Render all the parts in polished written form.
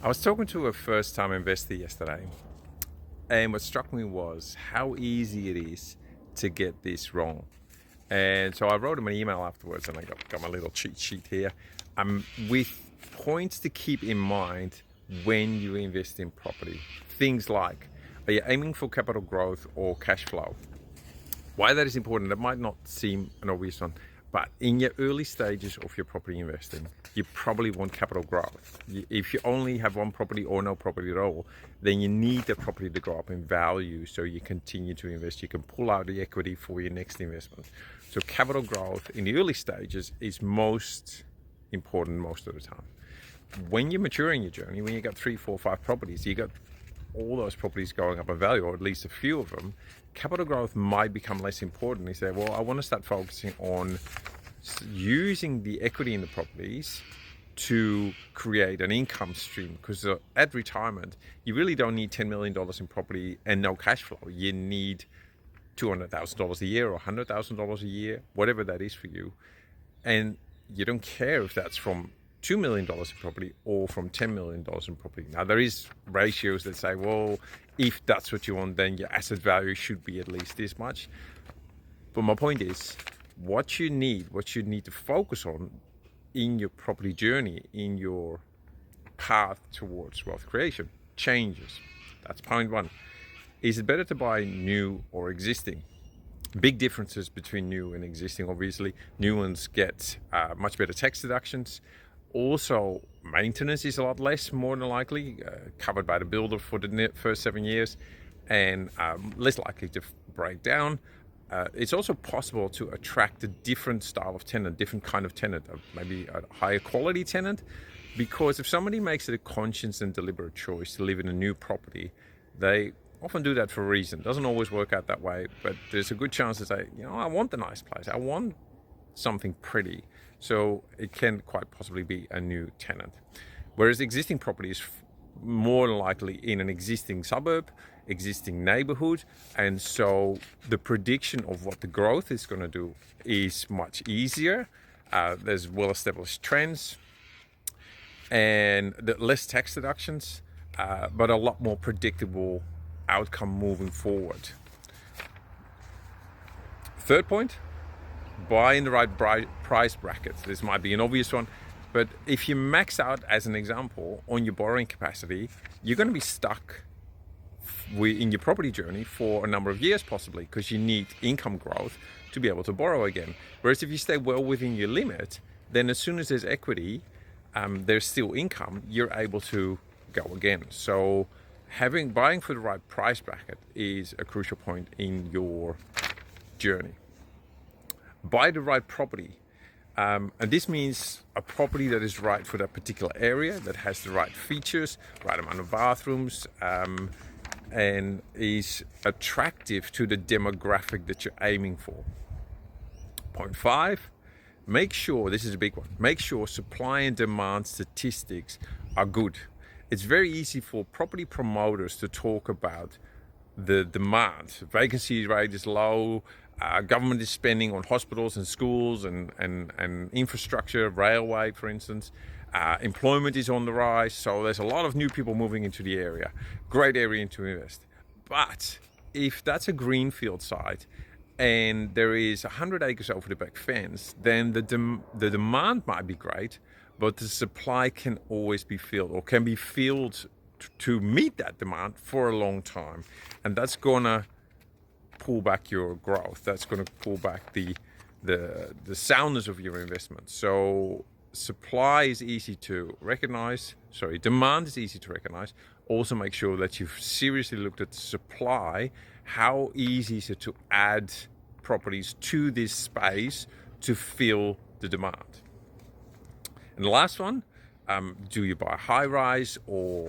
I was talking to a first-time investor yesterday, and what struck me was how easy it is to get this wrong. And so I wrote him an email afterwards, and I got my little cheat sheet here, with points to keep in mind when you invest in property. Things like, are you aiming for capital growth or cash flow? Why that is important, that might not seem an obvious one, but in your early stages of your property investing, you probably want capital growth. If you only have one property or no property at all, then you need the property to go up in value so you continue to invest. You can pull out the equity for your next investment. So capital growth in the early stages is most important most of the time. When you're maturing your journey, when you got 3, 4, 5 properties, you got all those properties going up in value, or at least a few of them, capital growth might become less important. You say, well, I want to start focusing on using the equity in the properties to create an income stream, because at retirement, you really don't need $10 million in property and no cash flow. You need $200,000 a year or $100,000 a year, whatever that is for you. And you don't care if that's from $2 million in property or from $10 million in property. Now, there is ratios that say, well, if that's what you want, then your asset value should be at least this much. But my point is, what you need to focus on in your property journey, in your path towards wealth creation, changes. That's point one. Is it better to buy new or existing? Big differences between new and existing, obviously. New ones get much better tax deductions. Also, maintenance is a lot less, more than likely, covered by the builder for the first 7 years, and less likely to break down. It's also possible to attract a different style of tenant, different kind of tenant, maybe a higher quality tenant, because if somebody makes it a conscious and deliberate choice to live in a new property, they often do that for a reason. It doesn't always work out that way, but there's a good chance to say, I want a nice place. I want something pretty. So it can quite possibly be a new tenant. Whereas existing property is more than likely in an existing suburb, existing neighborhood, and so the prediction of what the growth is going to do is much easier. There's well-established trends and less tax deductions, but a lot more predictable outcome moving forward. Third point, buy in the right price brackets. This might be an obvious one, but if you max out, as an example, on your borrowing capacity, you're going to be stuck in your property journey for a number of years possibly, because you need income growth to be able to borrow again. Whereas if you stay well within your limit, then as soon as there's equity, there's still income, you're able to go again. So buying for the right price bracket is a crucial point in your journey. Buy the right property. And this means a property that is right for that particular area, that has the right features, right amount of bathrooms, and is attractive to the demographic that you're aiming for. Point 5, make sure, this is a big one, make sure supply and demand statistics are good. It's very easy for property promoters to talk about the demand. Vacancy rate is low, government is spending on hospitals and schools and infrastructure, railway, for instance. Employment is on the rise, so there's a lot of new people moving into the area. Great area to invest. But if that's a greenfield site and there is 100 acres over the back fence, then the demand might be great, but the supply can always be filled, or can be filled to meet that demand for a long time. And that's gonna pull back your growth. That's gonna pull back the soundness of your investment. So supply is easy to recognize. Demand is easy to recognize. Also make sure that you've seriously looked at supply. How easy is it to add properties to this space to fill the demand? And the last one, do you buy a high rise or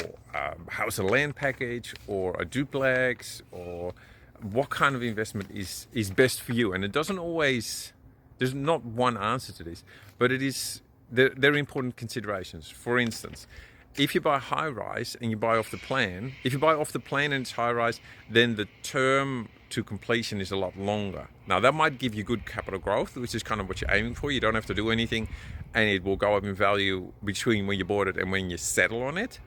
house and land package or a duplex, or what kind of investment is best for you? And it doesn't always, there's not one answer to this, but there are important considerations. For instance, if you buy high rise and you buy off the plan, if you buy off the plan and it's high rise, then the term to completion is a lot longer. Now that might give you good capital growth, which is kind of what you're aiming for. You don't have to do anything and it will go up in value between when you bought it and when you settle on it.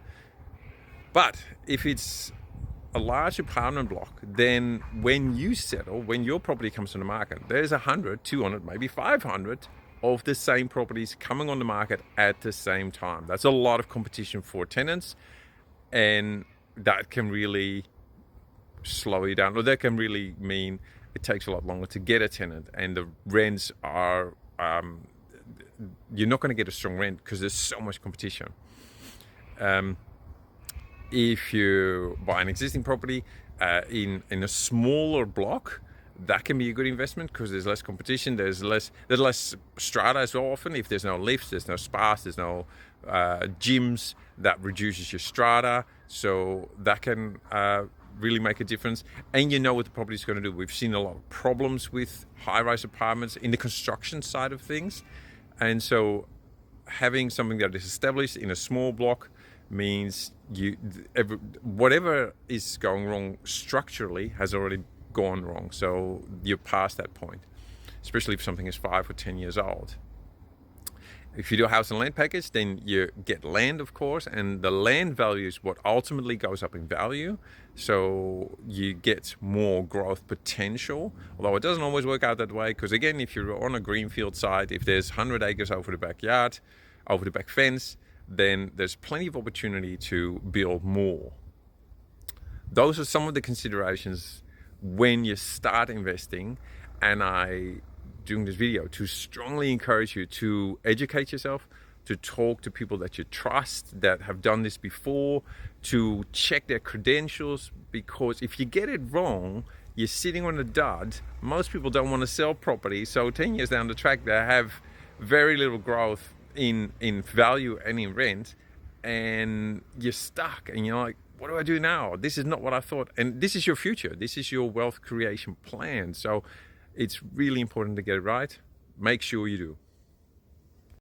But if it's a large apartment block, then when you settle, when your property comes on the market, there's 100, 200, maybe 500 of the same properties coming on the market at the same time. That's a lot of competition for tenants, and that can really slow you down, or that can really mean it takes a lot longer to get a tenant, and the rents are, you're not going to get a strong rent because there's so much competition. If you buy an existing property in a smaller block, that can be a good investment because there's less competition, there's less strata as well. Often if there's no lifts, there's no spas, there's no gyms, that reduces your strata, so that can really make a difference. And you know what the property is going to do. We've seen a lot of problems with high-rise apartments in the construction side of things, and so having something that is established in a small block means whatever is going wrong structurally has already gone wrong, so you're past that point, especially if something is 5 or 10 years old. If you do a house and land package, then you get land, of course, and the land value is what ultimately goes up in value, so you get more growth potential, although it doesn't always work out that way, because again, if you're on a greenfield site, if there's 100 acres over the backyard, over the back fence, then there's plenty of opportunity to build more. Those are some of the considerations when you start investing, and I, doing this video, to strongly encourage you to educate yourself, to talk to people that you trust that have done this before, to check their credentials, because if you get it wrong, you're sitting on a dud. Most people don't want to sell property, so 10 years down the track they have very little growth in value and in rent, and you're stuck and you're like, what do I do now? This is not what I thought. And this is your future. This is your wealth creation plan. So it's really important to get it right. Make sure you do.